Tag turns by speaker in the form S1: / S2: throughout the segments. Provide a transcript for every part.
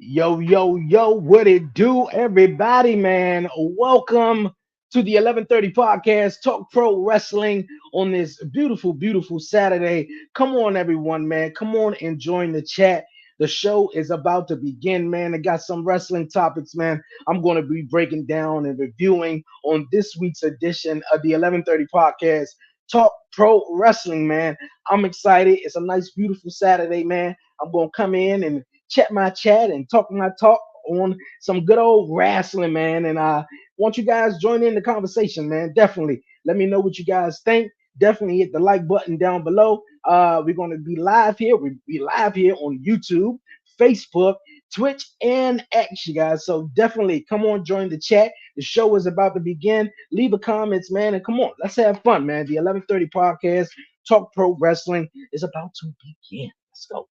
S1: Yo, yo, yo, what it do, everybody, man? Welcome to the 11:30 podcast, Talk Pro Wrestling on this beautiful, beautiful Saturday. Come on, everyone, man. Come on and join the chat. The show is about to begin, man. I got some wrestling topics, man. I'm going to be breaking down and reviewing on this week's edition of the 11:30 podcast, Talk Pro Wrestling, man. I'm excited. It's a nice, beautiful Saturday, man. I'm going to come in and chat my chat and talk my talk on some good old wrestling, man. And I want you guys join in the conversation, man. Definitely let me know what you guys think. Definitely hit the like button down below. We're going to be live here. We'll be live here on YouTube, Facebook, Twitch, and X, you guys. So definitely come on, join the chat. The show is about to begin. Leave a comments, man, and come on, let's have fun, man. The 11:30 podcast, Talk Pro Wrestling, is about to begin. Let's go.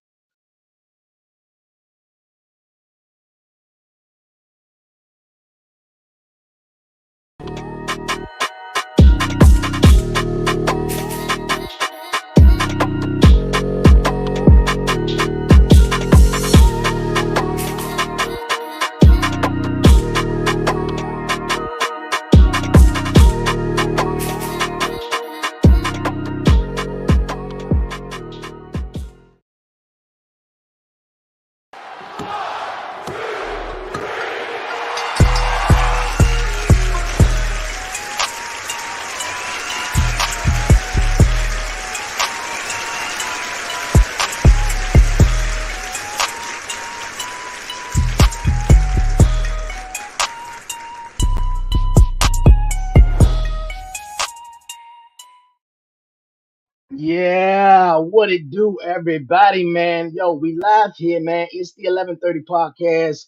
S1: Yeah, what it do, everybody, man? Yo, we live here, man. It's the 11:30 podcast.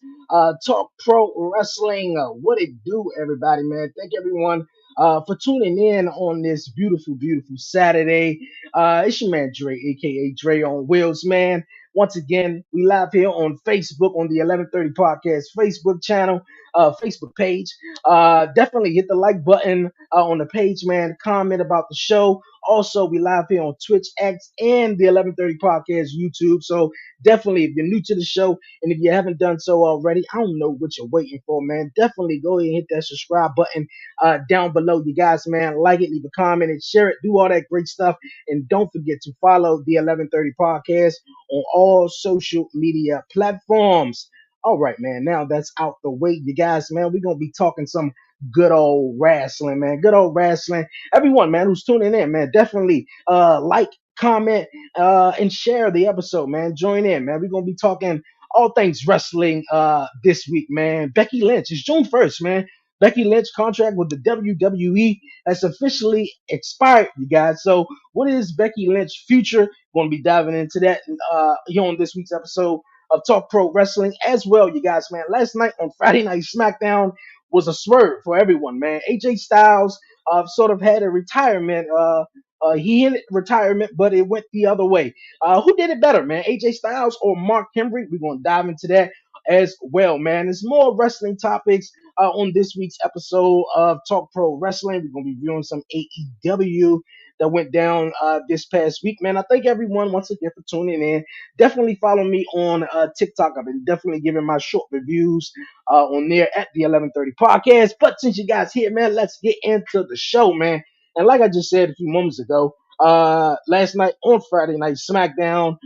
S1: Talk Pro Wrestling. What it do, everybody, man? Thank everyone for tuning in on this beautiful, beautiful Saturday. It's your man Dre, aka Dre on Wheels, man. Once again, we live here on Facebook on the 11:30 podcast Facebook channel, Facebook page. Definitely hit the like button on the page, man. Comment about the show. Also, we live here on Twitch, X, and the 11:30 podcast YouTube. So definitely, if you're new to the show and if you haven't done so already, I don't know what you're waiting for, man. Definitely go ahead and hit that subscribe button down below, you guys, man. Like it, leave a comment, and share it. Do all that great stuff, and don't forget to follow the 11:30 podcast on all social media platforms. All right, man. Now that's out the way, you guys, man. We're gonna be talking some good old wrestling, man. Good old wrestling. Everyone, man, who's tuning in, man, definitely like, comment, and share the episode, man. Join in, man. We're gonna be talking all things wrestling this week, man. Becky Lynch, it's June 1st, man. Becky Lynch contract with the WWE has officially expired, you guys. So, what is Becky Lynch future? Going to be diving into that here on this week's episode of Talk Pro Wrestling as well, you guys, man. Last night on Friday Night SmackDown was a swerve for everyone, man. AJ Styles sort of had a retirement. He hit retirement, but it went the other way. Who did it better, man? AJ Styles or Mark Henry? We're going to dive into that as well, man. There's more wrestling topics on this week's episode of Talk Pro Wrestling. We're going to be viewing some AEW that went down this past week, man. I thank everyone once again for tuning in. Definitely follow me on TikTok. I've been definitely giving my short reviews on there at the 11:30 podcast. But since you guys here, man, let's get into the show, man. And like I just said a few moments ago, last night on Friday Night SmackDown,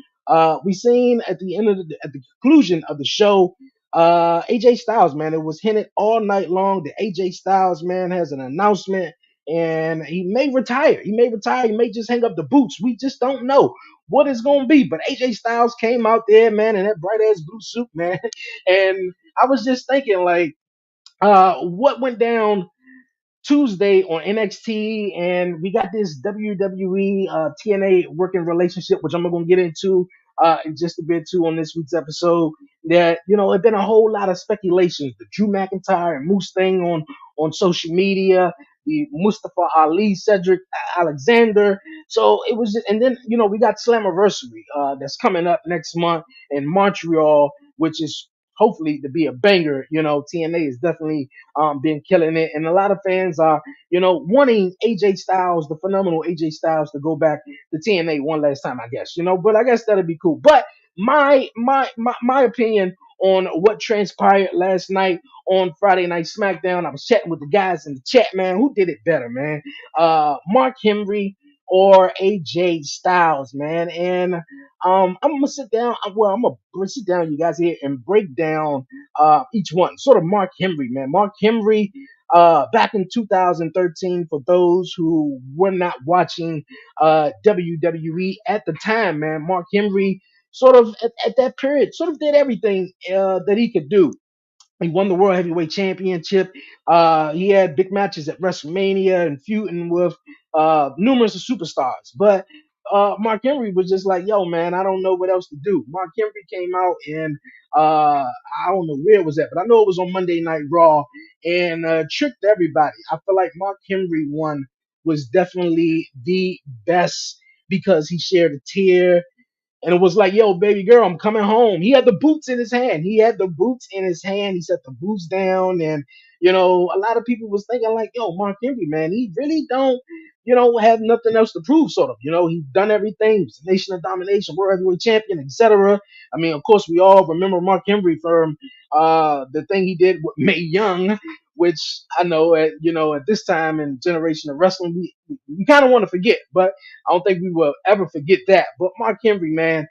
S1: we seen at the end of at the conclusion of the show, AJ Styles, man. It was hinted all night long that AJ Styles, man, has an announcement. And he may retire. He may retire. He may just hang up the boots. We just don't know what it's going to be. But AJ Styles came out there, man, in that bright ass blue suit, man. And I was just thinking, like, what went down Tuesday on NXT, and we got this WWE TNA working relationship, which I'm going to get into in just a bit too on this week's episode. That it's been a whole lot of speculations. The Drew McIntyre and Moose thing on social media, the Mustafa Ali, Cedric Alexander. So it was, and then we got Slammiversary that's coming up next month in Montreal, which is hopefully to be a banger. TNA is definitely been killing it, and a lot of fans are, wanting AJ Styles, the phenomenal AJ Styles, to go back to TNA one last time, I guess, but I guess that'd be cool. But my opinion on what transpired last night on Friday Night SmackDown. I was chatting with the guys in the chat, man. Who did it better, man? Mark Henry or AJ Styles, man? And I'm gonna sit down. Well, I'm gonna sit down, you guys, here and break down each one. Sort of Mark Henry, man. Mark Henry, back in 2013, for those who were not watching WWE at the time, man, Mark Henry sort of at that period sort of did everything that he could do. He won the World Heavyweight Championship. He had big matches at WrestleMania and feuding with numerous of superstars. But Mark Henry was just like, yo, man, I don't know what else to do. Mark Henry came out and I don't know where it was at, but I know it was on Monday Night Raw and tricked everybody. I feel like Mark Henry won was definitely the best because he shared a tear and it was like, yo, baby girl, I'm coming home. He had the boots in his hand. He had the boots in his hand. He set the boots down. And, a lot of people was thinking like, yo, Mark Henry, man, he really don't, have nothing else to prove, sort of. He's done everything. He's a Nation of Domination, World Heavyweight Champion, etc. I mean, of course, we all remember Mark Henry from the thing he did with Mae Young, which I know at this time in generation of wrestling, we kind of want to forget, but I don't think we will ever forget that. But Mark Henry, man,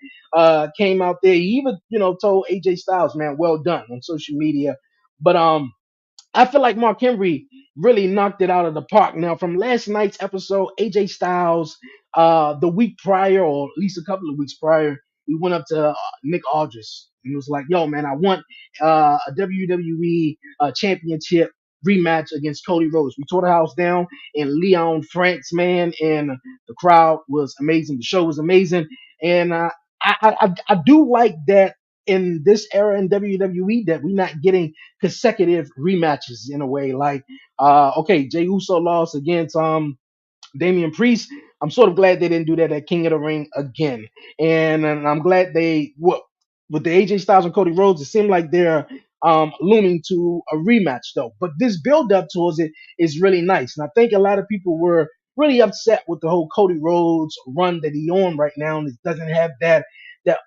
S1: came out there. He even, told AJ Styles, man, well done on social media. But I feel like Mark Henry really knocked it out of the park. Now, from last night's episode, AJ Styles, the week prior, or at least a couple of weeks prior, he went up to Nick Aldis and was like, yo, man, I want a WWE championship rematch against Cody Rhodes. We tore the house down in Lyon, France, man, and the crowd was amazing. The show was amazing. And I do like that in this era in WWE that we're not getting consecutive rematches in a way. Like, okay, Jey Uso lost against Damian Priest. I'm sort of glad they didn't do that at King of the Ring again, and I'm glad they with the AJ Styles and Cody Rhodes. It seemed like they're looming to a rematch though. But this build up towards it is really nice, and I think a lot of people were really upset with the whole Cody Rhodes run that he on right now, and it doesn't have that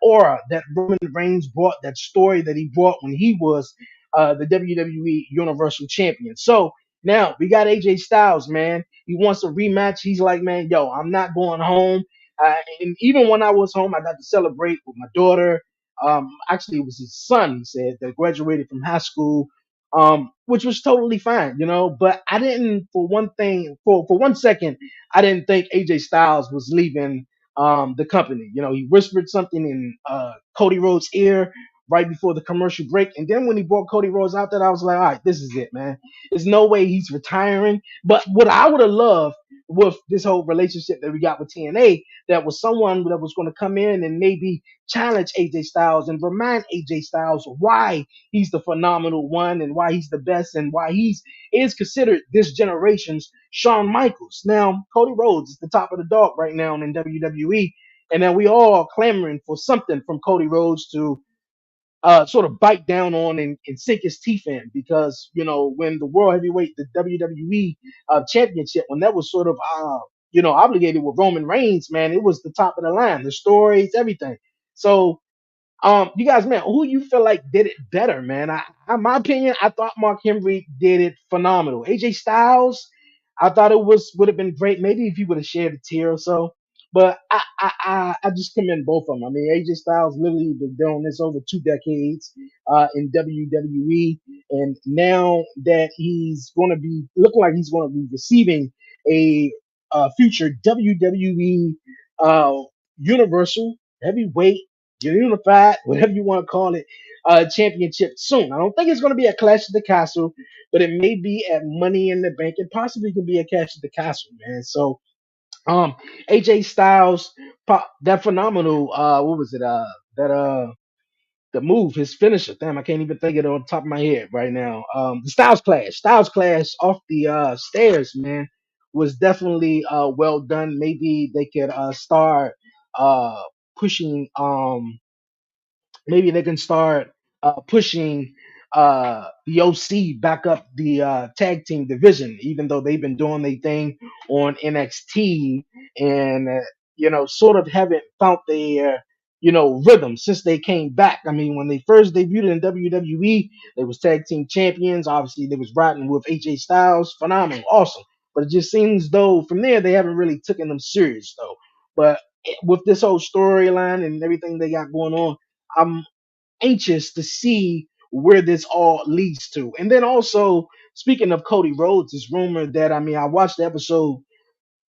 S1: aura that Roman Reigns brought, that story that he brought when he was the WWE Universal Champion. So now we got AJ Styles, man. He wants a rematch. He's like, man, yo, I'm not going home. And even when I was home, I got to celebrate with my daughter. Actually, it was his son, he said, that graduated from high school, which was totally fine, But I didn't, for one thing, for 1 second, I didn't think AJ Styles was leaving the company. He whispered something in Cody Rhodes' ear right before the commercial break. And then when he brought Cody Rhodes out there, I was like, all right, this is it, man. There's no way he's retiring. But what I would have loved with this whole relationship that we got with TNA, that was someone that was going to come in and maybe challenge AJ Styles and remind AJ Styles why he's the phenomenal one and why he's the best and why he's is considered this generation's Shawn Michaels. Now, Cody Rhodes is the top of the dog right now in WWE, and then we all clamoring for something from Cody Rhodes to sort of bite down on and sink his teeth in, because when the World Heavyweight, the WWE Championship, when that was sort of obligated with Roman Reigns, man, it was the top of the line, the stories, everything. So you guys, man, who you feel like did it better, man? In my opinion, I thought Mark Henry did it phenomenal. AJ Styles, I thought it would have been great, maybe if he would have shared a tear or so. But I just commend both of them. I mean, AJ Styles literally been doing this over 2 decades in WWE, and now that he's going to be looking like he's going to be receiving a future WWE Universal Heavyweight Unified, whatever you want to call it, championship soon. I don't think it's going to be a Clash at the Castle, but it may be at Money in the Bank. It possibly could be a Clash at the Castle, man. So, AJ Styles, that phenomenal, what was it? That the move, his finisher. Damn, I can't even think of it on the top of my head right now. The Styles Clash off the stairs, man, was definitely well done. Maybe they could start pushing maybe they can start pushing the OC back up the tag team division, even though they've been doing their thing on NXT and sort of haven't found their rhythm since they came back. I mean, when they first debuted in WWE, they was tag team champions. Obviously, they was riding with AJ Styles, phenomenal, awesome. But it just seems though from there they haven't really taken them serious though. But with this whole storyline and everything they got going on, I'm anxious to see where this all leads to. And then also, speaking of Cody Rhodes, it's rumored that I watched the episode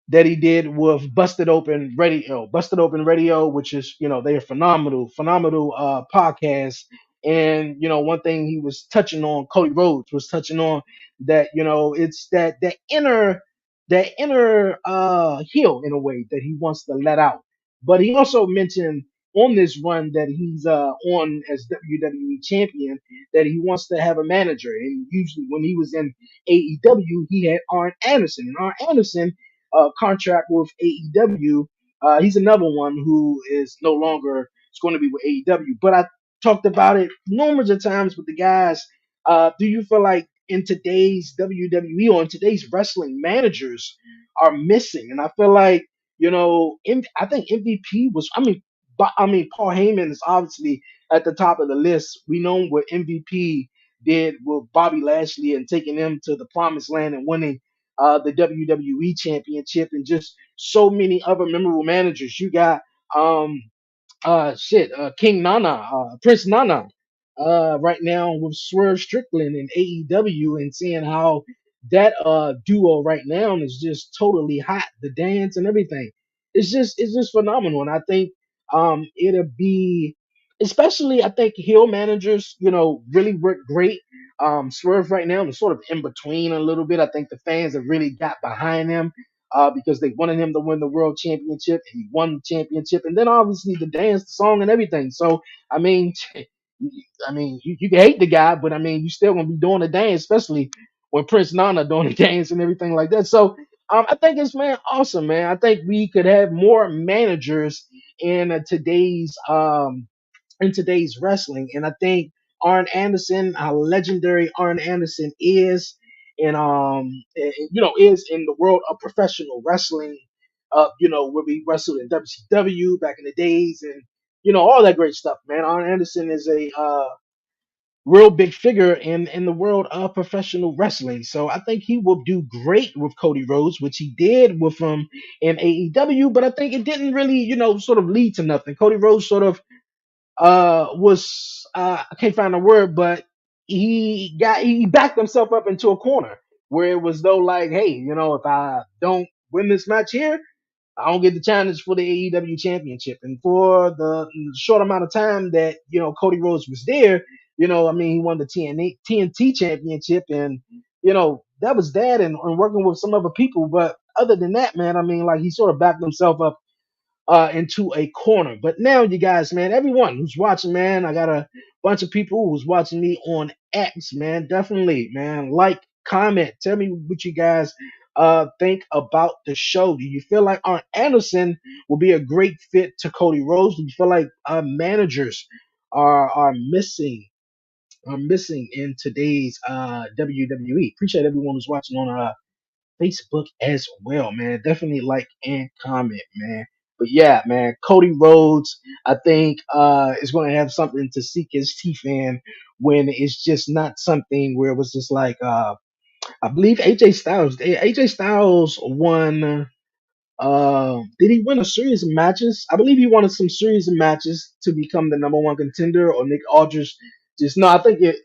S1: that he did with Busted Open Radio, which is, they're phenomenal podcast. And, one thing he was touching on, Cody Rhodes was touching on that, it's that inner heel in a way that he wants to let out. But he also mentioned on this run that he's on as WWE champion that he wants to have a manager. And usually when he was in AEW, he had Arn Anderson. And Arn Anderson contract with AEW. He's another one who is no longer is going to be with AEW. But I talked about it numerous of times with the guys. Do you feel like in today's WWE or in today's wrestling, managers are missing? And I feel like I think MVP was. Paul Heyman is obviously at the top of the list. We know what MVP did with Bobby Lashley and taking him to the promised land and winning the WWE Championship, and just so many other memorable managers. You got King Nana, Prince Nana, right now with Swerve Strickland in AEW, and seeing how that duo right now is just totally hot. The dance and everything, it's just phenomenal. And I think it'll be, especially I think heel managers, really work great. Swerve right now is sort of in between a little bit. I think the fans have really got behind him because they wanted him to win the world championship. And he won the championship, and then obviously the dance, the song, and everything. So I mean, you can hate the guy, but I mean, you still gonna be doing the dance, especially when Prince Nana doing the dance and everything like that. So I think it's awesome, man. I think we could have more managers in today's wrestling. And I think Arn Anderson, how legendary Arn Anderson is, and is in the world of professional wrestling. Where we wrestled in WCW back in the days, and all that great stuff, man. Arn Anderson is a real big figure in the world of professional wrestling. So I think he will do great with Cody Rhodes, which he did with him in AEW, but I think it didn't really, sort of lead to nothing. Cody Rhodes sort of was I can't find a word, but he backed himself up into a corner where it was though like, hey, if I don't win this match here, I don't get the challenge for the AEW championship. And for the short amount of time that Cody Rhodes was there, he won the TNT championship, and that was that, and working with some other people. But other than that, man, like he sort of backed himself up into a corner. But now, you guys, man, everyone who's watching, man, I got a bunch of people who's watching me on X, man. Definitely, man, like, comment, tell me what you guys think about the show. Do you feel like Arn Anderson will be a great fit to Cody Rhodes? Do you feel like managers are missing in today's WWE? Appreciate everyone who's watching on Facebook as well, man. Definitely like and comment, man. But yeah, man, Cody Rhodes, I think, is going to have something to sink his teeth in when it's just not something where it was just like, I believe AJ Styles won. Did he win a series of matches? I believe he won some series of matches to become the number one contender. Or Nick Aldridge just no. I think it.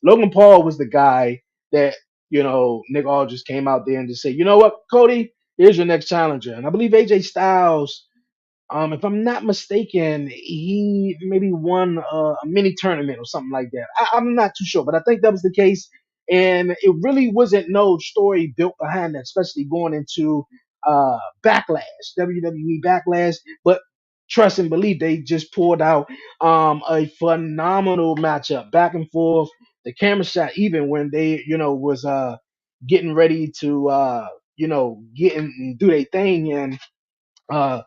S1: Logan Paul was the guy that Nick Aldridge came out there and just said, you know what, Cody, here's your next challenger. And I believe AJ Styles, if I'm not mistaken, he maybe won a mini tournament or something like that. I'm not too sure, but I think that was the case. And it really wasn't no story built behind that, especially going into Backlash, WWE Backlash. But trust and believe, they just pulled out a phenomenal matchup, back and forth. The camera shot, even when they, was getting ready to, get and do their thing, and uh,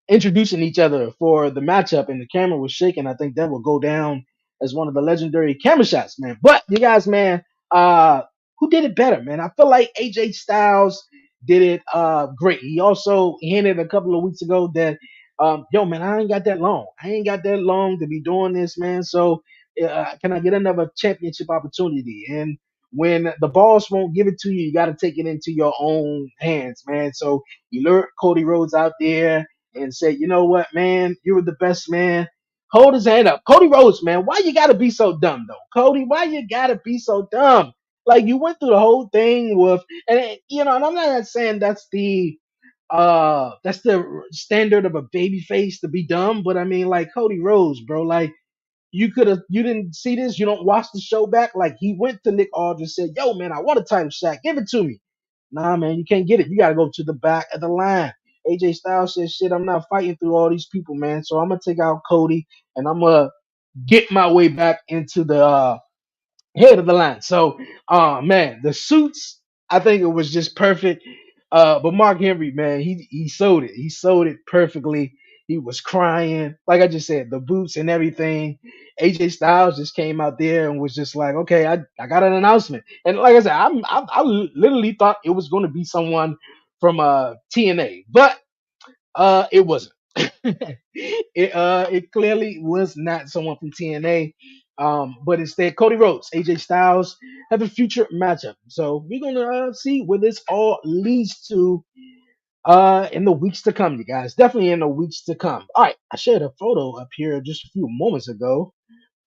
S1: introducing each other for the matchup, and the camera was shaking. I think that will go down as one of the legendary camera shots, man. But you guys, man, uh, who did it better, man? I feel like AJ Styles did it great. He also hinted a couple of weeks ago that yo, man, I ain't got that long. I ain't got that long to be doing this, man. So, can I get another championship opportunity? And when the boss won't give it to you, you got to take it into your own hands, man. So you lured Cody Rhodes out there and said, you know what, man, you were the best, man. Hold his hand up. Cody Rhodes, man, why you got to be so dumb, though? Cody, why you got to be so dumb? Like, you went through the whole thing with, and I'm not saying that's the standard of a baby face to be dumb, but I mean, like, Cody Rhodes, bro, like, you didn't see this, you don't watch the show back. Like, he went to Nick Aldridge, said, yo, man, I want a title shot, give it to me. Nah, man, you can't get it, you got to go to the back of the line. AJ Styles said, shit, I'm not fighting through all these people, man, so I'm gonna take out Cody and I'm gonna get my way back into the head of the line. So, man, the suits, I think it was just perfect. But Mark Henry, man, he sold it. He sold it perfectly. He was crying, like I just said, the boots and everything. AJ Styles just came out there and was just like, okay, I got an announcement. And like I said, I literally thought it was going to be someone from TNA, but it wasn't. It clearly was not someone from TNA. But instead, Cody Rhodes, AJ Styles have a future matchup. So we're gonna see where this all leads to in the weeks to come, you guys. Definitely in the weeks to come. All right, I shared a photo up here just a few moments ago,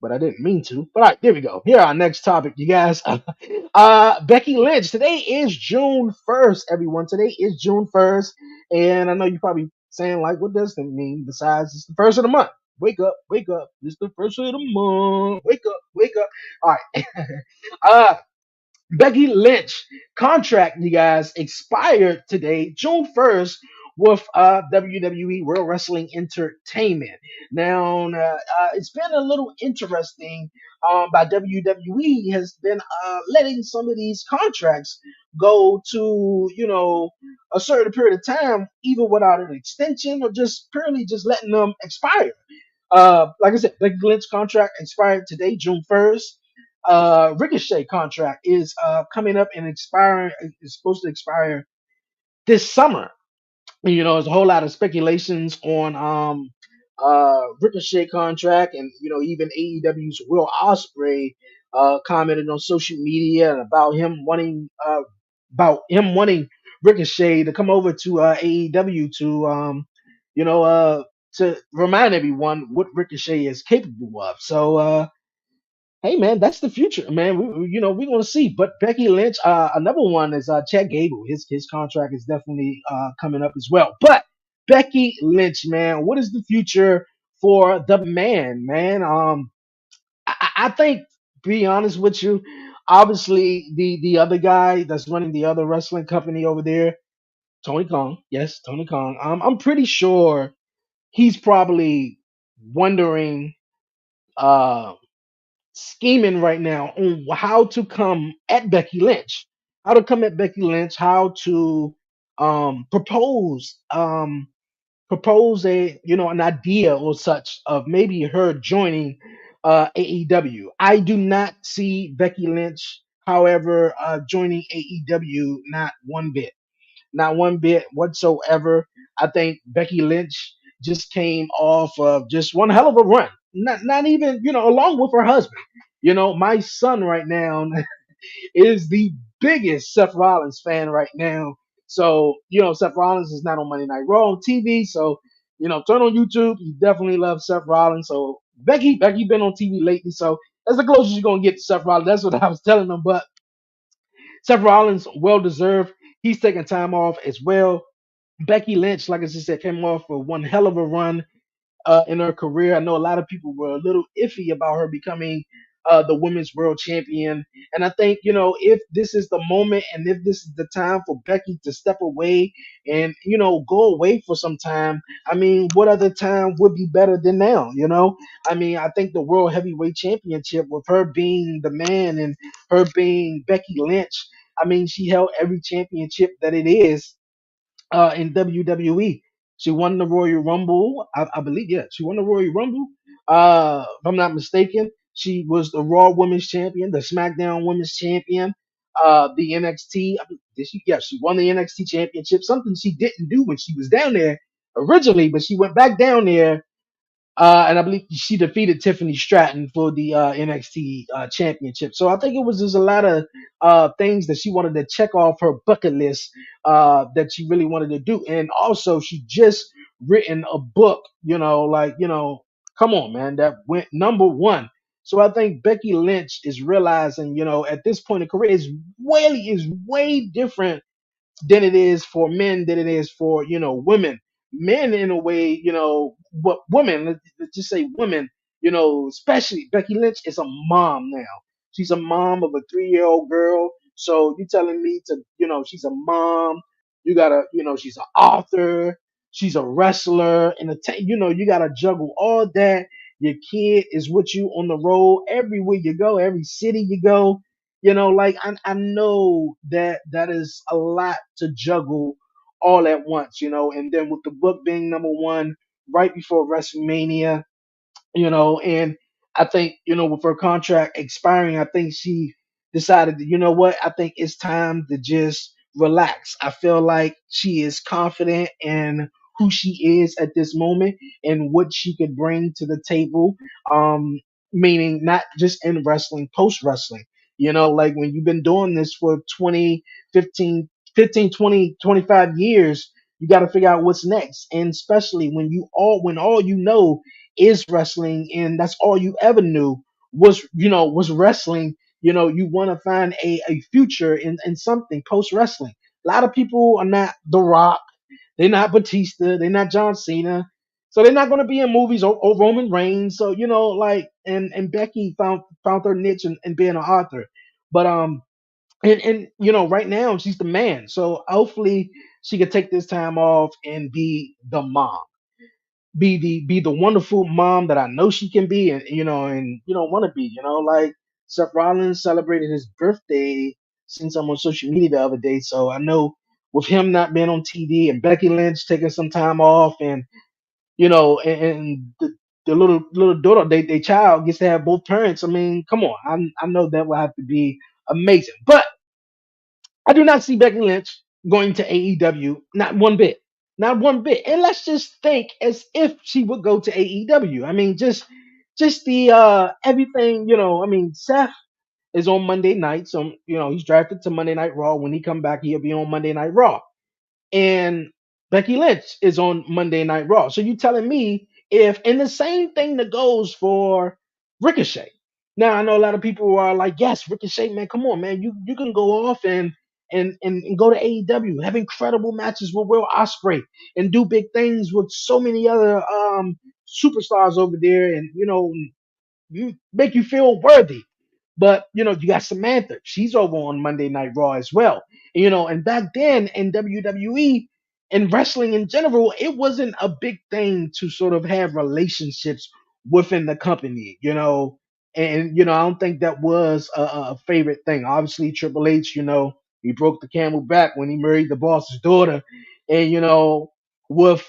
S1: but I didn't mean to. But all right, there we go. Here our next topic, you guys. Becky Lynch. Today is June 1st, everyone. Today is June 1st. And I know you're probably saying, like, what does that mean? Besides, it's the first of the month. Wake up, wake up. It's the first of the month. Wake up, wake up. All right. uh, Becky Lynch contract, you guys, expired today, June 1st, with WWE World Wrestling Entertainment. Now, it's been a little interesting. By WWE has been letting some of these contracts go to, a certain period of time, either without an extension or just purely just letting them expire. Like I said, Becky Lynch contract expired today, June 1st. Ricochet contract is coming up and expiring. Is supposed to expire this summer. There's a whole lot of speculations on Ricochet contract, and even AEW's Will Ospreay commented on social media about him wanting Ricochet to come over to AEW you know to remind everyone what Ricochet is capable of. So hey man, that's the future, man. We're gonna see. But Becky Lynch, another one is Chad Gable. His contract is definitely coming up as well. But Becky Lynch, man, what is the future for the man? I think, be honest with you, obviously the other guy that's running the other wrestling company over there, Tony Khan. Yes, Tony Khan. I'm pretty sure he's probably wondering. Uh, Scheming right now on how to come at Becky Lynch, how to propose propose a an idea or such of maybe her joining AEW. I do not see Becky Lynch, however, joining AEW, not one bit whatsoever. I think Becky Lynch just came off of just one hell of a run. Not even, along with her husband. My son right now is the biggest Seth Rollins fan right now. So, Seth Rollins is not on Monday Night Raw on TV. So, turn on YouTube. You definitely love Seth Rollins. So Becky been on TV lately. So that's the closest you're gonna get to Seth Rollins. That's what I was telling them. But Seth Rollins, well deserved. He's taking time off as well. Becky Lynch, like I just said, came off for one hell of a run in her career. I know a lot of people were a little iffy about her becoming the women's world champion. And I think, if this is the moment and if this is the time for Becky to step away and, go away for some time, I mean, what other time would be better than now, I mean, I think the world heavyweight championship, with her being the man and her being Becky Lynch, I mean, she held every championship that it is in WWE. She won the Royal Rumble, I believe. Yeah, she won the Royal Rumble. If I'm not mistaken, she was the Raw Women's Champion, the SmackDown Women's Champion, the NXT. Did she? Yeah, she won the NXT Championship. Something she didn't do when she was down there originally, but she went back down there, and I believe she defeated Tiffany Stratton for the NXT championship. So I think it was just a lot of things that she wanted to check off her bucket list that she really wanted to do. And also, she just written a book, come on, man, that went number one. So I think Becky Lynch is realizing, at this point in career is way different than it is for men than it is for women. Men in a way, but women, let's just say women, especially Becky Lynch is a mom now. She's a mom of a 3-year-old girl. So you telling me to, she's a mom. You gotta, she's an author. She's a wrestler, and you gotta juggle all that. Your kid is with you on the road everywhere you go, every city you go. Like I know that that is a lot to juggle all at once, and then with the book being number one right before WrestleMania, and I think, with her contract expiring, I think she decided that, what, I think it's time to just relax. I feel like she is confident in who she is at this moment and what she could bring to the table. Um, Meaning not just in wrestling, post wrestling. Like when you've been doing this for 20, 15, 20, 25 years, you got to figure out what's next. And especially when all is wrestling and that's all you ever knew was wrestling. You want to find a future in something post wrestling. A lot of people are not The Rock, they're not Batista, they're not John Cena, so they're not going to be in movies or Roman Reigns. So like, and Becky found her niche in being an author. But and right now she's the man, so hopefully she could take this time off and be the mom, be the wonderful mom that I know she can be, and want to be. Like Seth Rollins celebrated his birthday, seen some on social media the other day. So I know with him not being on TV and Becky Lynch taking some time off, and and the little daughter, they child gets to have both parents. I mean, come on, I know that will have to be amazing, but I do not see Becky Lynch going to AEW, not one bit. Not one bit. And let's just think as if she would go to AEW. I mean, just the everything, I mean, Seth is on Monday night, so he's drafted to Monday Night Raw. When he come back, he'll be on Monday Night Raw, and Becky Lynch is on Monday Night Raw. So you telling me if, and the same thing that goes for Ricochet. Now I know a lot of people are like, yes, Ricochet, man, come on, man, you can go off and go to AEW, have incredible matches with Will Ospreay, and do big things with so many other superstars over there, and you make you feel worthy. But you got Samantha. She's over on Monday Night Raw as well. And back then in WWE and wrestling in general, it wasn't a big thing to sort of have relationships within the company. And I don't think that was a favorite thing. Obviously, Triple H, he broke the camel back when he married the boss's daughter, and with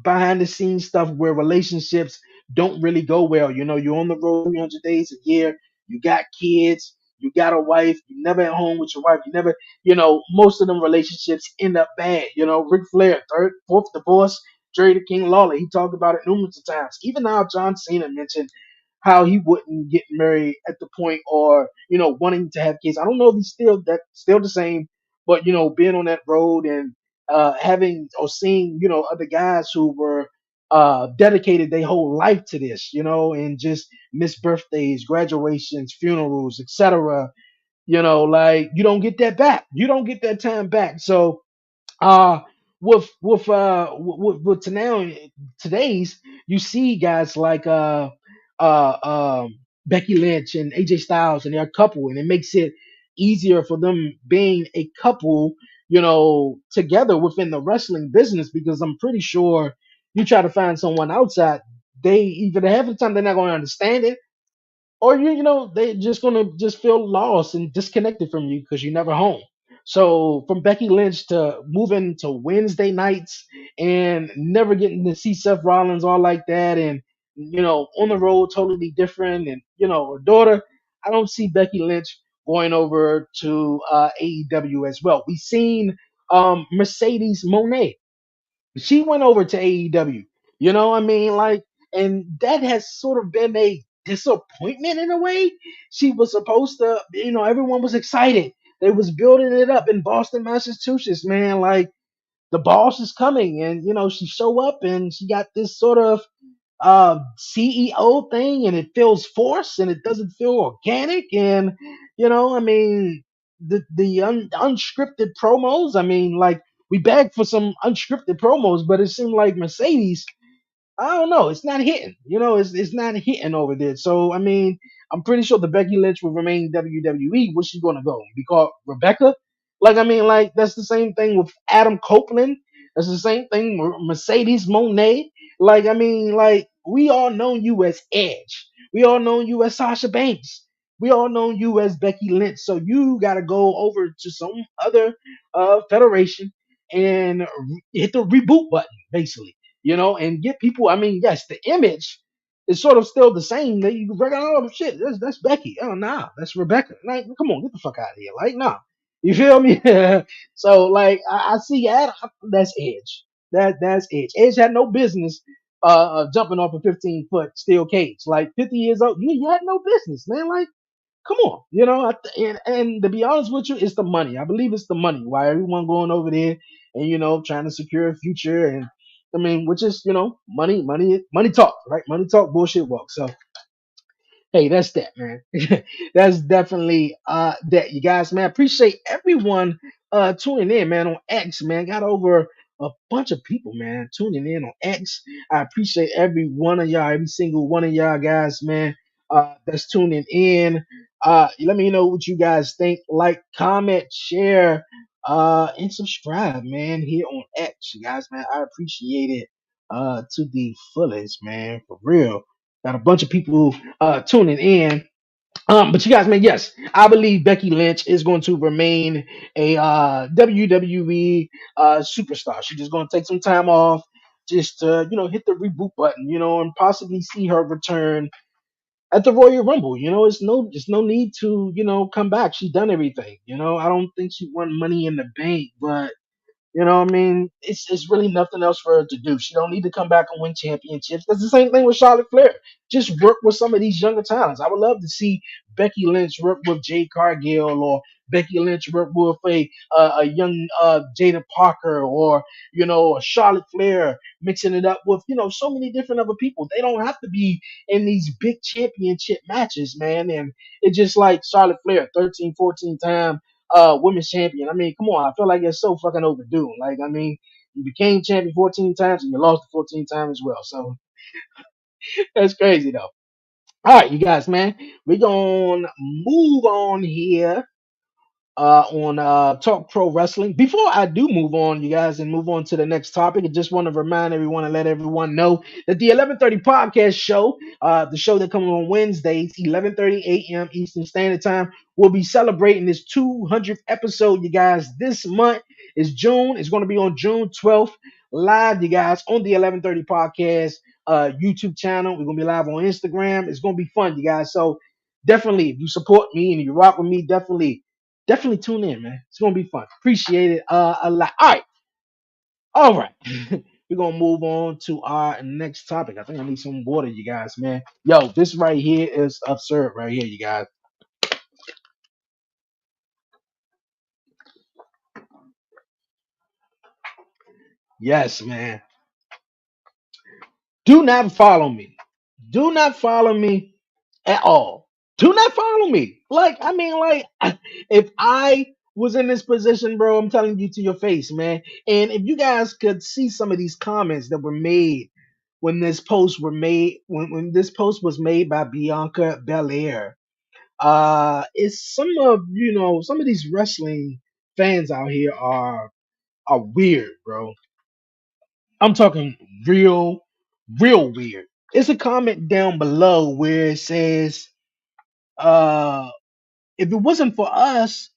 S1: behind the scenes stuff where relationships don't really go well. You're on the road 300 days a year, you got kids, you got a wife, you never at home with your wife, you never, most of them relationships end up bad. Ric Flair, third, fourth divorce, Jerry the King Lawler, he talked about it numerous of times. Even now, John Cena mentioned how he wouldn't get married at the point, or wanting to have kids. I don't know if he's still the same, but being on that road and having or seeing other guys who were dedicated their whole life to this, and just miss birthdays, graduations, funerals, etc. Like you don't get that back. You don't get that time back. So uh with to now today's, you see guys like Becky Lynch and AJ Styles, and they're a couple, and it makes it easier for them being a couple, together within the wrestling business, because I'm pretty sure you try to find someone outside, they either half the time they're not going to understand it, or they're just gonna just feel lost and disconnected from you because you're never home. So from Becky Lynch to moving to Wednesday nights and never getting to see Seth Rollins all like that, and on the road totally different, and her daughter, I don't see Becky Lynch going over to AEW as well. We seen Mercedes Monet. She went over to AEW. You know what I mean? Like, and that has sort of been a disappointment in a way. She was supposed to, everyone was excited. They was building it up in Boston, Massachusetts, man. Like the boss is coming, and she show up and she got this sort of CEO thing, and it feels forced and it doesn't feel organic. And I mean, the unscripted promos. I mean, like we begged for some unscripted promos, but it seemed like Mercedes, I don't know. It's not hitting. It's not hitting over there. So I mean, I'm pretty sure the Becky Lynch will remain WWE. Where's she gonna go? Be called Rebecca? Like I mean, like that's the same thing with Adam Copeland. That's the same thing with Mercedes Monet. Like I mean, like we all know you as Edge. We all know you as Sasha Banks. We all know you as Becky Lynch. So you gotta go over to some other federation and hit the reboot button, basically, and get people. I mean, yes, the image is sort of still the same. That you recognize, oh shit, that's Becky. Oh nah, that's Rebecca. Like, come on, get the fuck out of here. Like, nah, you feel me? So like, I see Adam. That's Edge. That's Edge. Edge had no business jumping off a 15-foot steel cage. Like 50 years old, you had no business, man. Like, come on, and to be honest with you, it's the money. I believe it's the money. Why everyone going over there and trying to secure a future, and I mean, which is money, money talk, right? Money talk, bullshit walk. So hey, that's that, man. That's definitely that, you guys, man. Appreciate everyone tuning in, man, on X, man. Got over a bunch of people, man, tuning in on X. I appreciate every one of y'all, every single one of y'all guys, man, that's tuning in. Let me know what you guys think. Like, comment, share, and subscribe, man, here on X, you guys, man. I appreciate it to the fullest, man, for real. Got a bunch of people tuning in. But you guys, man, yes, I believe Becky Lynch is going to remain a WWE superstar. She's just going to take some time off, just to, hit the reboot button, and possibly see her return at the Royal Rumble. It's no need to, come back. She's done everything. I don't think she won Money in the Bank, but what I mean? It's really nothing else for her to do. She don't need to come back and win championships. That's the same thing with Charlotte Flair. Just work with some of these younger talents. I would love to see Becky Lynch work with Jade Cargill, or Becky Lynch work with a young Jada Parker, or a Charlotte Flair, mixing it up with so many different other people. They don't have to be in these big championship matches, man. And it's just like Charlotte Flair, 13, 14 time women's champion. I mean, come on, I feel like it's so fucking overdue. Like, I mean, you became champion 14 times and you lost the 14 times as well. So that's crazy though. All right, you guys, man, we're gonna move on here on Talk Pro Wrestling. Before I do move on, you guys, and move on to the next topic, I just want to remind everyone and let everyone know that the 11:30 podcast show, the show that comes on Wednesdays, 11:30 a.m. Eastern Standard Time, will be celebrating this 200th episode, you guys. This month is June. It's going to be on June 12th, live, you guys, on the 11:30 podcast YouTube channel. We're going to be live on Instagram. It's going to be fun, you guys. So definitely, if you support me and you rock with me, definitely tune in, man. It's gonna be fun. Appreciate it a lot. All right. We're gonna move on to our next topic. I think I need some water, you guys, man. Yo, this right here is absurd, right here, you guys. Yes, man. Do not follow me. Do not follow me at all. Do not follow me. Like, I mean, like, if I was in this position, bro, I'm telling you to your face, man. And if you guys could see some of these comments that were made when this post was made by Bianca Belair, it's some of these wrestling fans out here are weird, bro. I'm talking real weird. It's a comment down below where it says, uh, if it wasn't for us,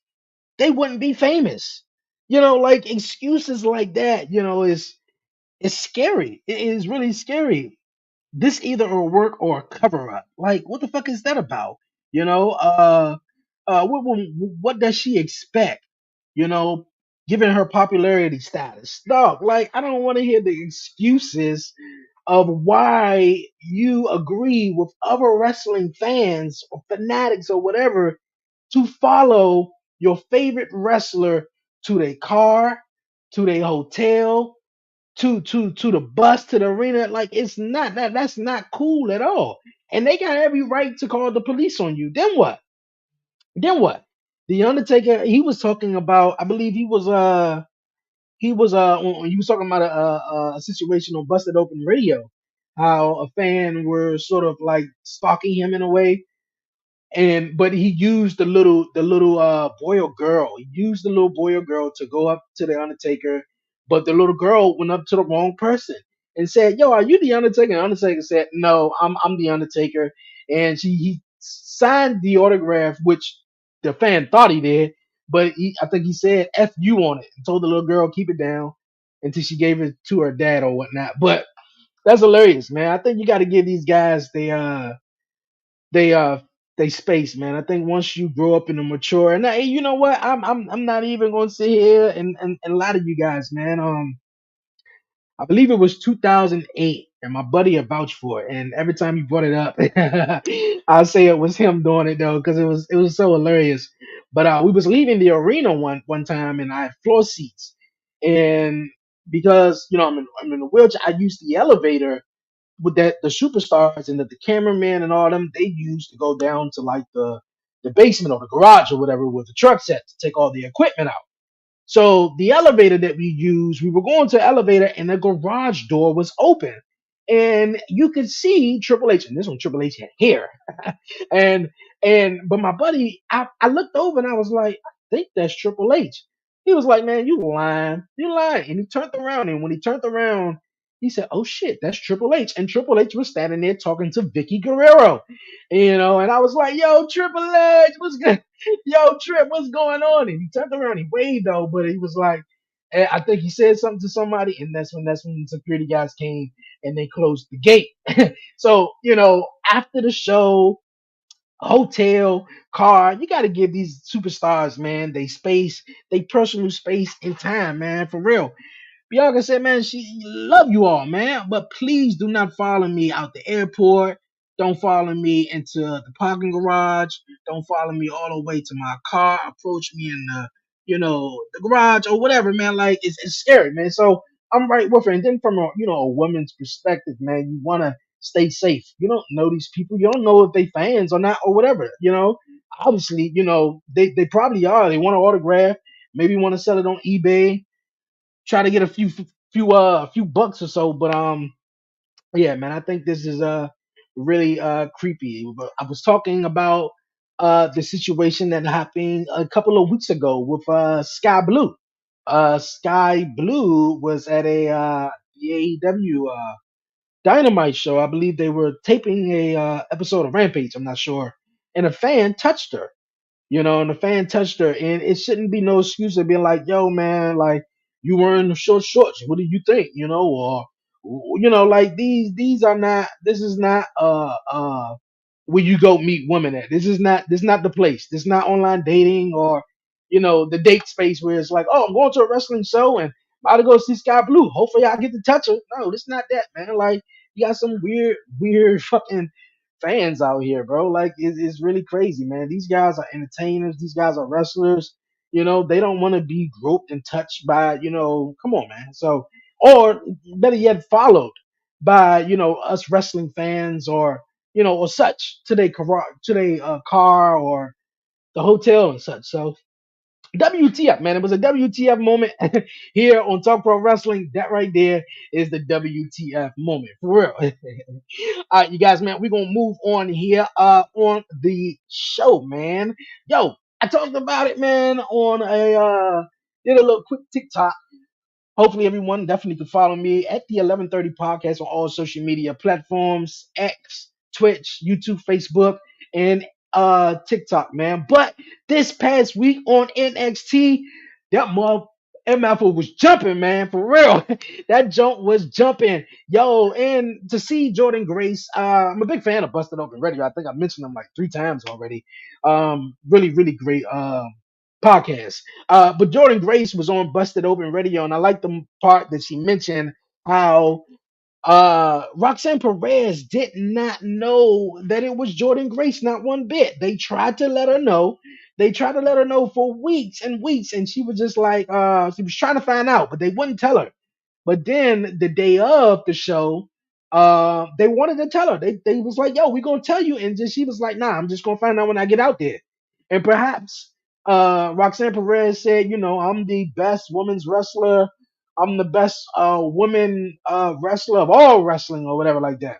S1: they wouldn't be famous. Like excuses like that, is scary. It is really scary. This either a work or a cover up. Like, what the fuck is that about? You know, what does she expect? You know, given her popularity status. Dog, like I don't want to hear the excuses of why you agree with other wrestling fans or fanatics or whatever to follow your favorite wrestler to their car, to their hotel, to the bus, to the arena. Like it's not that's not cool at all. And they got every right to call the police on you. Then what? Then what? The Undertaker, he was talking about, I believe he was talking about a situation on Busted Open Radio, how a fan were sort of like stalking him in a way, and but he used the little boy or girl. He used the little boy or girl to go up to the Undertaker, but the little girl went up to the wrong person and said, "Yo, are you the Undertaker?" And the Undertaker said, "No, I'm the Undertaker." And he signed the autograph, which the fan thought he did, but I think he said "F you" on it and told the little girl keep it down until she gave it to her dad or whatnot. But that's hilarious, man. I think you got to give these guys they uh they space, man. I think once you grow up and mature, and you know what, I'm not even gonna sit here and lie to you guys, man. I believe it was 2008, and my buddy had vouched for it, and every time he brought it up, I'll say it was him doing it though, because it was so hilarious. But we was leaving the arena one time, and I had floor seats, and because I'm in a wheelchair, I used the elevator with that the superstars and the cameraman and all them they used to go down to like the basement or the garage or whatever with the truck set to take all the equipment out. So the elevator that we used, we were going to the elevator and the garage door was open. And you could see Triple H, and this one Triple H had hair. and but my buddy, I looked over and I was like, I think that's Triple H. He was like, man, you lying. And he turned around, and when he turned around, he said, oh shit, that's Triple H. And Triple H was standing there talking to Vicky Guerrero, and I was like, yo, Triple H, what's good? Yo, Trip, what's going on? And he turned around, he waved though, but he was like, I think he said something to somebody, and that's when the security guys came and they closed the gate. So, after the show, hotel, car, you got to give these superstars, man, they space, they personal space and time, man, for real. Bianca said, man, she love you all, man, but please do not follow me out the airport. Don't follow me into the parking garage. Don't follow me all the way to my car. Approach me in the garage or whatever, man. Like it's scary, man. So I'm right with her. And then from a woman's perspective, man, you want to stay safe. You don't know these people. You don't know if they fans or not or whatever. Obviously, they probably are. They want an autograph. Maybe want to sell it on eBay, try to get a few bucks or so. But yeah, man, I think this is really creepy. But I was talking about the situation that happened a couple of weeks ago with Sky Blue. Sky Blue was at the AEW Dynamite show. I believe they were taping a episode of Rampage. I'm not sure, and a fan touched her, and the fan touched her, and it shouldn't be no excuse of being like, yo, man, like you wearing the short shorts. What do you think? Or like these are not. This is not where you go meet women at. This is not the place. This is not online dating or the date space where it's like, oh, I'm going to a wrestling show and I'm about to go see Sky Blue. Hopefully I get to touch her. No, this is not that, man. Like you got some weird fucking fans out here, bro. Like it's really crazy, man. These guys are entertainers. These guys are wrestlers. They don't want to be groped and touched by, come on, man. So, or better yet, followed by, us wrestling fans or such to their car or the hotel and such. So WTF, man. It was a WTF moment here on Talk Pro Wrestling. That right there is the WTF moment. For real. All right, you guys, man, we're going to move on here on the show, man. Yo, I talked about it, man, on did a little quick TikTok. Hopefully, everyone definitely can follow me at the 1130 podcast on all social media platforms: X, Twitch, YouTube, Facebook, and TikTok, man. But this past week on NXT, that mother MF was jumping, man, for real. That jump was jumping, yo. And to see Jordan Grace, I'm a big fan of Busted Open Radio. I think I mentioned him like 3 times already. Really, really great. podcast. But Jordan Grace was on Busted Open Radio, and I like the part that she mentioned how Roxanne Perez did not know that it was Jordan Grace, not one bit. They tried to let her know. They tried to let her know for weeks and weeks, and she was just like, she was trying to find out, but they wouldn't tell her. But then the day of the show, they wanted to tell her. They was like, "Yo, we gonna tell you," and just she was like, "Nah, I'm just gonna find out when I get out there." And perhaps Roxanne Perez said, "I'm the best women's wrestler. I'm the best woman wrestler of all wrestling, or whatever like that."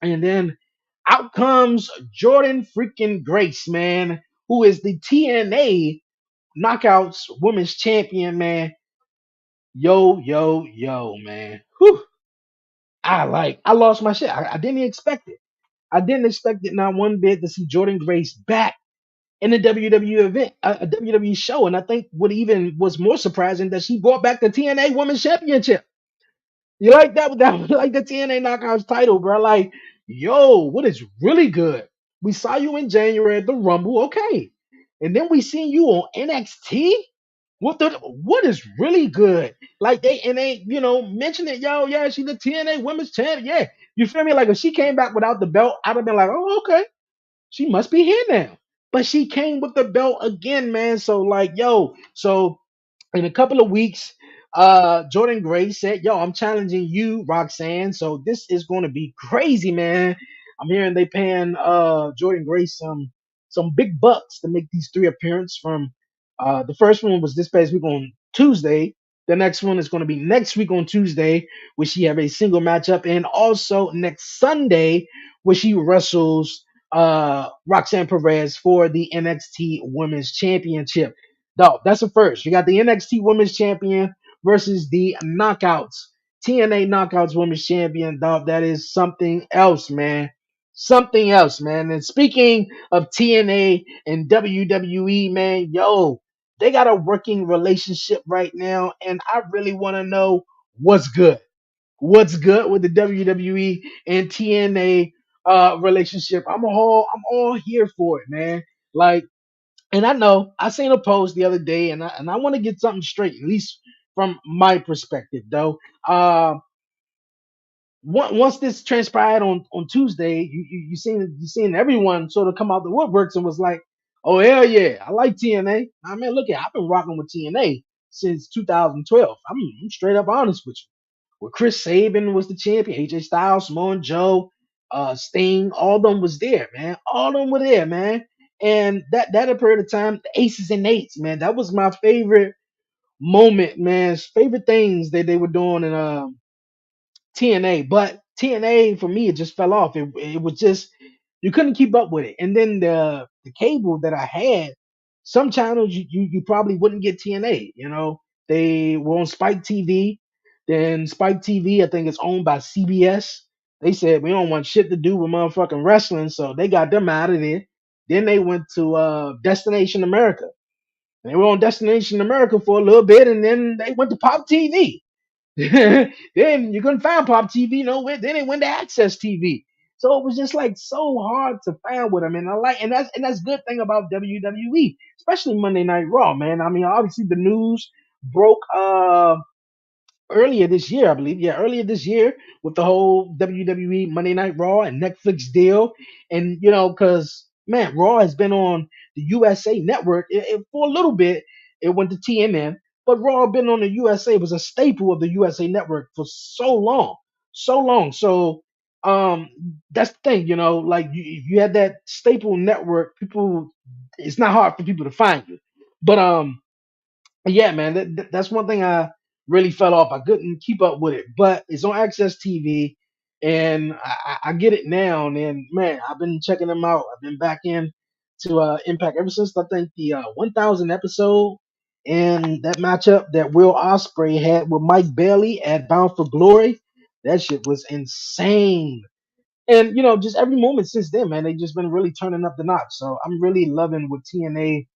S1: And then out comes Jordan freaking Grace, man, who is the TNA Knockouts Women's Champion, man. Yo, yo, yo, man. Whew. I lost my shit. I didn't expect it. I didn't expect it not one bit to see Jordan Grace back in a WWE event, a WWE show. And I think what even was more surprising that she brought back the TNA Women's Championship. You like that? That was like the TNA Knockouts title, bro. Like, yo, what is really good? We saw you in January at the Rumble, okay, and then we seen you on NXT. What is really good? Like they mention it, yo, yeah, she's the TNA Women's Champion. Yeah, you feel me? Like if she came back without the belt, I'd have been like, oh, okay, she must be here now. But she came with the belt again, man. So like, yo, so in a couple of weeks, Jordan Gray said, "Yo, I'm challenging you, Roxanne. So this is going to be crazy, man. I'm hearing they paying Jordan Gray some big bucks to make these three appearances. From the first one was this past week on Tuesday. The next one is going to be next week on Tuesday, where she have a single matchup, and also next Sunday, where she wrestles Roxanne Perez for the NXT Women's Championship. No, that's the first. You got the NXT Women's Champion versus the Knockouts, TNA Knockouts Women's Champion. Dog, that is something else, man. Something else, man. And speaking of TNA and WWE, man, yo, they got a working relationship right now, and I really want to know what's good. What's good with the WWE and TNA relationship? I'm all here for it, man. Like, and I know I seen a post the other day, and I want to get something straight, at least from my perspective, though. Uh, once this transpired on Tuesday, you seen everyone sort of come out the woodworks and was like, "Oh hell yeah, I like TNA." I mean, look at I've been rocking with TNA since 2012. I'm straight up honest with you. Where Chris Sabin was the champion, AJ Styles, Samoa Joe, Sting, all of them was there, man. All of them were there, man. And that period of time, the Aces and Eights, man, that was my favorite moment, man. Favorite things that they were doing in TNA, but TNA for me it just fell off. It was just you couldn't keep up with it. And then the cable that I had, some channels you probably wouldn't get TNA. They were on Spike TV. Then Spike TV, I think it's owned by CBS. They said we don't want shit to do with motherfucking wrestling, so they got them out of there. Then they went to Destination America. They were on Destination America for a little bit, and then they went to Pop TV. Then you couldn't find Pop TV nowhere. Then it went to Access TV. So it was just like so hard to find with them. And I like and that's good thing about WWE, especially Monday Night Raw, man. I mean, obviously the news broke earlier this year, I believe. Yeah, earlier this year with the whole WWE Monday Night Raw and Netflix deal. And, because, man, Raw has been on the USA network for a little bit. It went to TNN, but Raw been on the USA, was a staple of the USA network for so long. So long. So, that's the thing, like if you had that staple network, it's not hard for people to find you. But, yeah, man, that's one thing I really fell off. I couldn't keep up with it, but it's on Access TV, and I get it now. And man, I've been checking them out. I've been back in to Impact ever since I think the 1000 episode, and that matchup that Will Ospreay had with Mike Bailey at Bound for Glory. That shit was insane. And just every moment since then, man, they just been really turning up the notch. So I'm really loving what TNA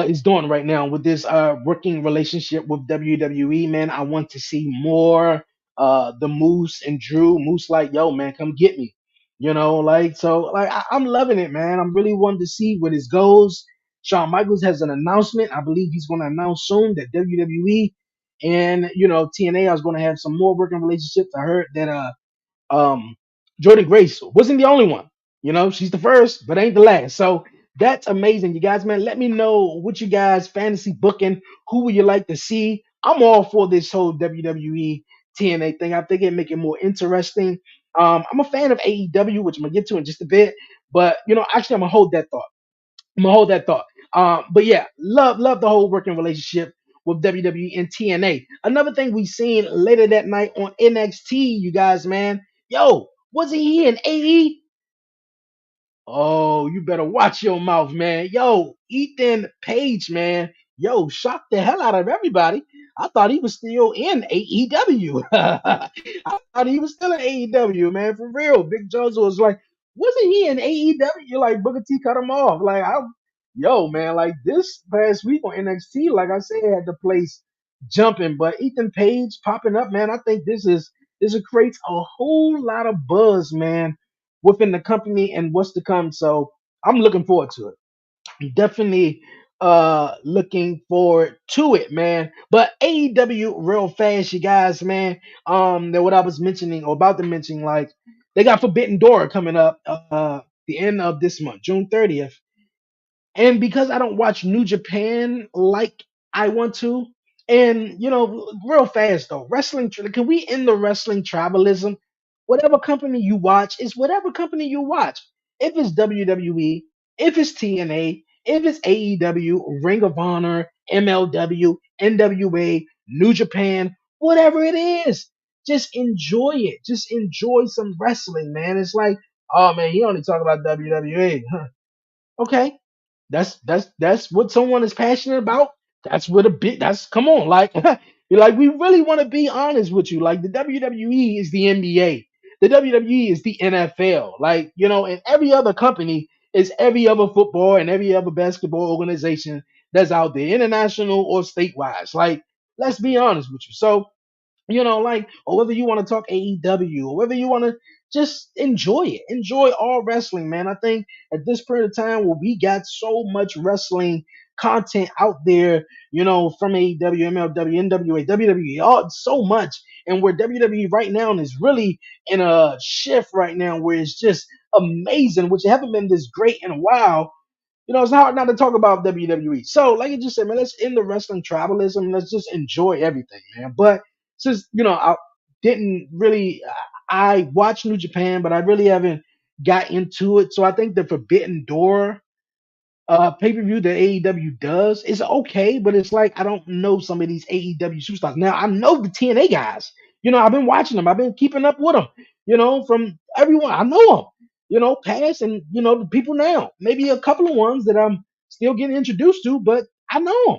S1: is doing right now with this working relationship with WWE, man. I want to see more. The Moose and Drew. Moose like, yo, man, come get me. Like so, like I'm loving it, man. I'm really wanting to see where this goes. Shawn Michaels has an announcement. I believe he's going to announce soon that WWE and TNA is going to have some more working relationships. I heard that Jordan Grace wasn't the only one. She's the first, but ain't the last. So that's amazing, you guys, man. Let me know what you guys fantasy booking. Who would you like to see? I'm all for this whole WWE TNA thing. I think it make it more interesting. I'm a fan of AEW, which I'm gonna get to in just a bit. But actually, I'm gonna hold that thought. I'm gonna hold that thought. But yeah, love the whole working relationship with WWE and TNA. Another thing we seen later that night on NXT, you guys, man. Yo, wasn't he in AE? Oh, you better watch your mouth, man. Yo, Ethan Page, man. Yo, shocked the hell out of everybody. I thought he was still in AEW. I thought he was still in AEW, man. For real. Big Jones was like, wasn't he in AEW? Like Booker T cut him off. Yo, man, like this past week on NXT, like I said, had the place jumping. But Ethan Page popping up, man. I think this creates a whole lot of buzz, man, within the company and what's to come. So I'm looking forward to it. I'm definitely looking forward to it, man. But AEW real fast, you guys, man. That what I was mentioning or about to mention, like they got Forbidden Door coming up the end of this month, June 30th. And because I don't watch New Japan like I want to, and real fast though, can we end the wrestling tribalism? Whatever company you watch is whatever company you watch. If it's WWE, if it's TNA, if it's AEW, Ring of Honor, MLW, NWA, New Japan, whatever it is, just enjoy it. Just enjoy some wrestling, man. It's like, oh man, he only talk about WWE. Okay, that's what someone is passionate about. That's what a bit. That's come on, like you're like we really want to be honest with you. Like the WWE is the NBA, the WWE is the NFL. Like and every other company is every other football and every other basketball organization that's out there, international or statewide. Like let's be honest with you. So or whether you want to talk AEW or whether you want to just enjoy it, enjoy all wrestling, man. I think at this period of time where we got so much wrestling content out there, from AEW, MLW, NWA, WWE, all so much, and where WWE right now is really in a shift right now where it's just amazing, which haven't been this great in a while. It's hard not to talk about WWE. So, like you just said, man, let's end the wrestling tribalism. Let's just enjoy everything, man. But since I didn't really, I watched New Japan, but I really haven't got into it. So I think the Forbidden Door pay-per-view that AEW does is okay, but it's like I don't know some of these AEW superstars. Now I know the TNA guys. I've been watching them. I've been keeping up with them. From everyone I know them. Past and the people now. Maybe a couple of ones that I'm still getting introduced to, but I know them.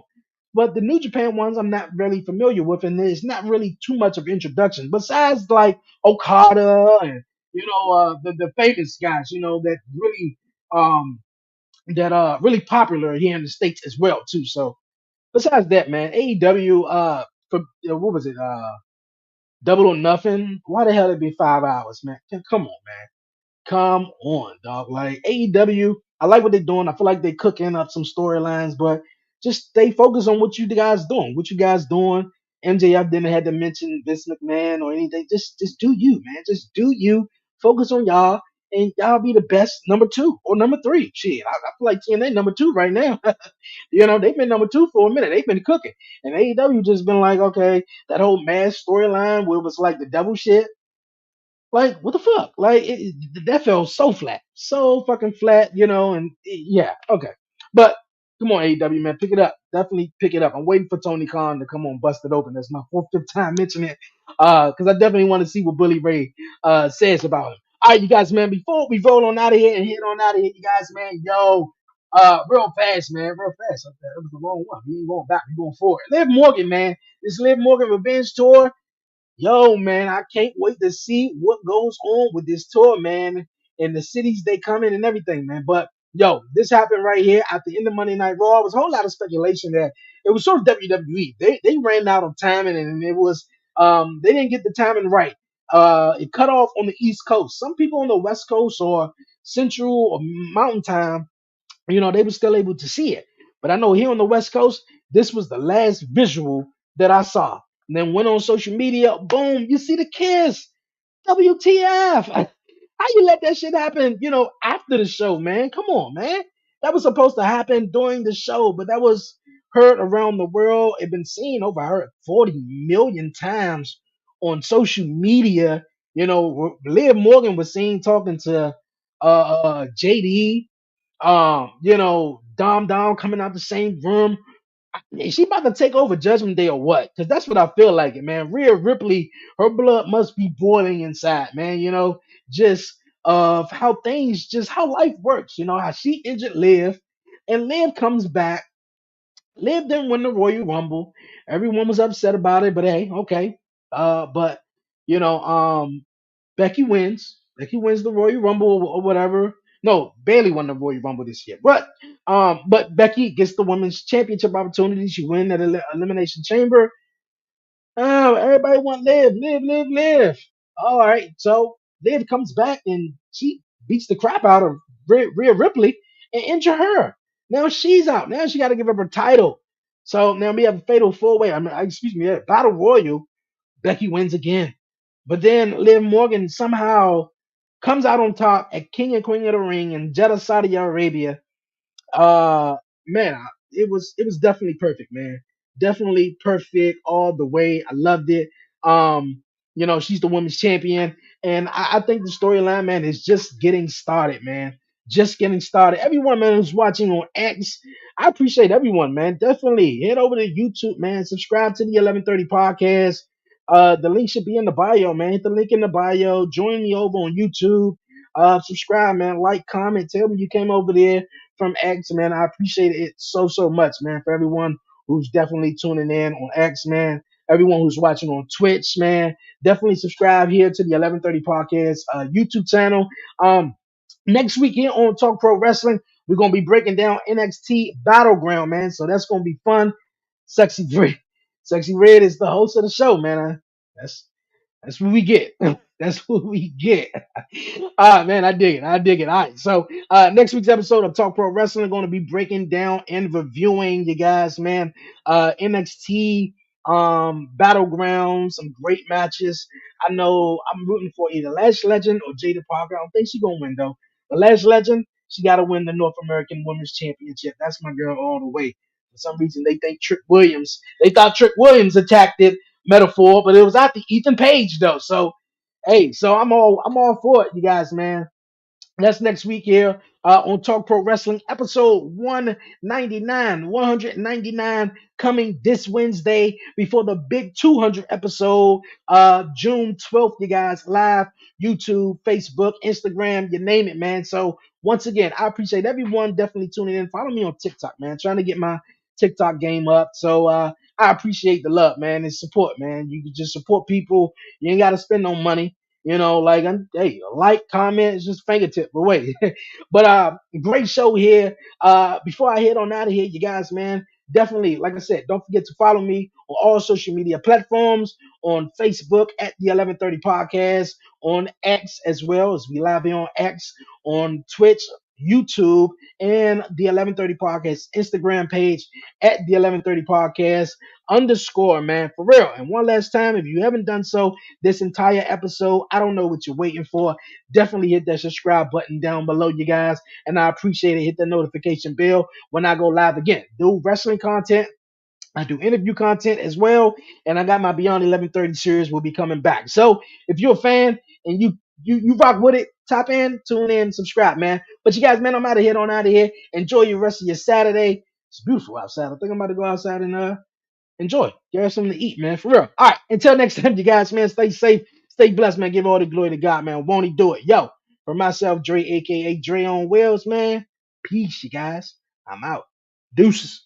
S1: But the New Japan ones I'm not really familiar with, and there's not really too much of introduction besides like Okada and the famous guys. That really um really popular here in the states as well too. So besides that, man, AEW for what was it Double or Nothing? Why the hell it be 5 hours, man? Come on, man. Come on, dog. Like AEW, I like what they're doing. I feel like they're cooking up some storylines, but just stay focused on what you guys doing. What you guys doing? MJF didn't have to mention Vince McMahon or anything. Just do you, man. Just do you. Focus on y'all, and y'all be the best number two or number three. Shit, I feel like TNA number two right now. They've been number two for a minute. They've been cooking, and AEW just been like, okay, that whole mass storyline where it was like the double shit. Like, what the fuck? Like, that fell so flat. So fucking flat, and yeah, okay. But come on, AEW, man, pick it up. Definitely pick it up. I'm waiting for Tony Khan to come on, bust it open. That's my fourth, fifth time mentioning it. Because I definitely want to see what Bully Ray says about him. All right, you guys, man, before we roll on out of here and head on out of here, you guys, man, real fast, man, real fast. Okay, that was the wrong one. We ain't going back, we going forward. Liv Morgan, man. This Liv Morgan Revenge Tour. Yo, man, I can't wait to see what goes on with this tour, man, and the cities they come in and everything, man. But yo, this happened right here at the end of Monday Night Raw. It was a whole lot of speculation that it was sort of WWE. They ran out of timing and it was they didn't get the timing right. It cut off on the East Coast. Some people on the West Coast or Central or Mountain Time, they were still able to see it. But I know here on the West Coast, this was the last visual that I saw. And then went on social media, boom, you see the kiss. WTF? How you let that shit happen, after the show, man? Come on, man. That was supposed to happen during the show, but that was heard around the world. It been seen over heard 40 million times on social media. Liv Morgan was seen talking to JD, Dom Dom coming out the same room. Is she about to take over Judgment Day or what? Because that's what I feel like it, man. Rhea Ripley, her blood must be boiling inside, man. Just of how things, just how life works. How she injured Liv, and Liv comes back. Liv didn't win the Royal Rumble. Everyone was upset about it, but hey, okay. But you know, Becky wins. Becky wins the Royal Rumble or whatever. No, Bailey won the Royal Rumble this year. But Becky gets the women's championship opportunity. She win at Elimination Chamber. Oh, everybody want Liv, Liv, Liv, Liv. All right, so Liv comes back and she beats the crap out of Rhea Ripley and injure her. Now she's out. Now she got to give up her title. So now we have a fatal four way. Excuse me, a battle royal. Becky wins again. But then Liv Morgan somehow comes out on top at King and Queen of the Ring in Jeddah, Saudi Arabia. uh Man, it was definitely perfect, man. Definitely perfect all the way. I loved it. She's the women's champion, and I think the storyline, man, is just getting started, man. Just getting started. Everyone, man, who's watching on X, I appreciate everyone, man. Definitely head over to YouTube, man. Subscribe to the 1130 podcast. The link should be in the bio, man. Hit the link in the bio. Join me over on YouTube. Subscribe, man. Like, comment. Tell me you came over there from X, man. I appreciate it so, so much, man, for everyone who's definitely tuning in on X, man. Everyone who's watching on Twitch, man. Definitely subscribe here to the 1130 Podcast YouTube channel. Next week here on Talk Pro Wrestling, we're going to be breaking down NXT Battleground, man. So that's going to be fun. Sexy Red. Sexy Red is the host of the show, man. That's what we get. That's what we get. All right, man. I dig it. I dig it. All right. So next week's episode of Talk Pro Wrestling going to be breaking down and reviewing you guys, man. NXT Battleground, some great matches. I know I'm rooting for either Lash Legend or Jada Parker. I don't think she's gonna win though. But Lash Legend, she gotta win the North American Women's Championship. That's my girl all the way. For some reason they thought Trick Williams attacked it metaphor, but it was after Ethan Page though. So hey, so I'm all for it, you guys, man. That's next week here on Talk Pro Wrestling, episode 199, coming this Wednesday before the big 200 episode, June 12th, you guys, live, YouTube, Facebook, Instagram, you name it, man. So once again, I appreciate everyone definitely tuning in. Follow me on TikTok, man. Trying to get my TikTok game up. So I appreciate the love, man, and support, man. You can just support people. You ain't got to spend no money. Hey, like, comment, it's just fingertip away. But great show here. Before I head on out of here, you guys, man, definitely, like I said, don't forget to follow me on all social media platforms, on Facebook at the 1130 Podcast, on X as well as we live here on X, on Twitch, YouTube, and the 1130 Podcast Instagram page at the 1130 Podcast underscore, man, for real. And one last time, if you haven't done so, this entire episode, I don't know what you're waiting for. Definitely hit that subscribe button down below, you guys. And I appreciate it. Hit the notification bell when I go live again. Do wrestling content. I do interview content as well. And I got my Beyond 1130 series will be coming back. So if you're a fan and you rock with it, tap in, tune in, subscribe, man. But you guys, man, I'm out of here on out of here. Enjoy your rest of your Saturday. It's beautiful outside. I think I'm about to go outside and enjoy. Get something to eat, man. For real. All right. Until next time, you guys, man. Stay safe. Stay blessed, man. Give all the glory to God, man. Won't he do it? Yo, for myself, Dre, aka Dreonwheels, man. Peace, you guys. I'm out. Deuces.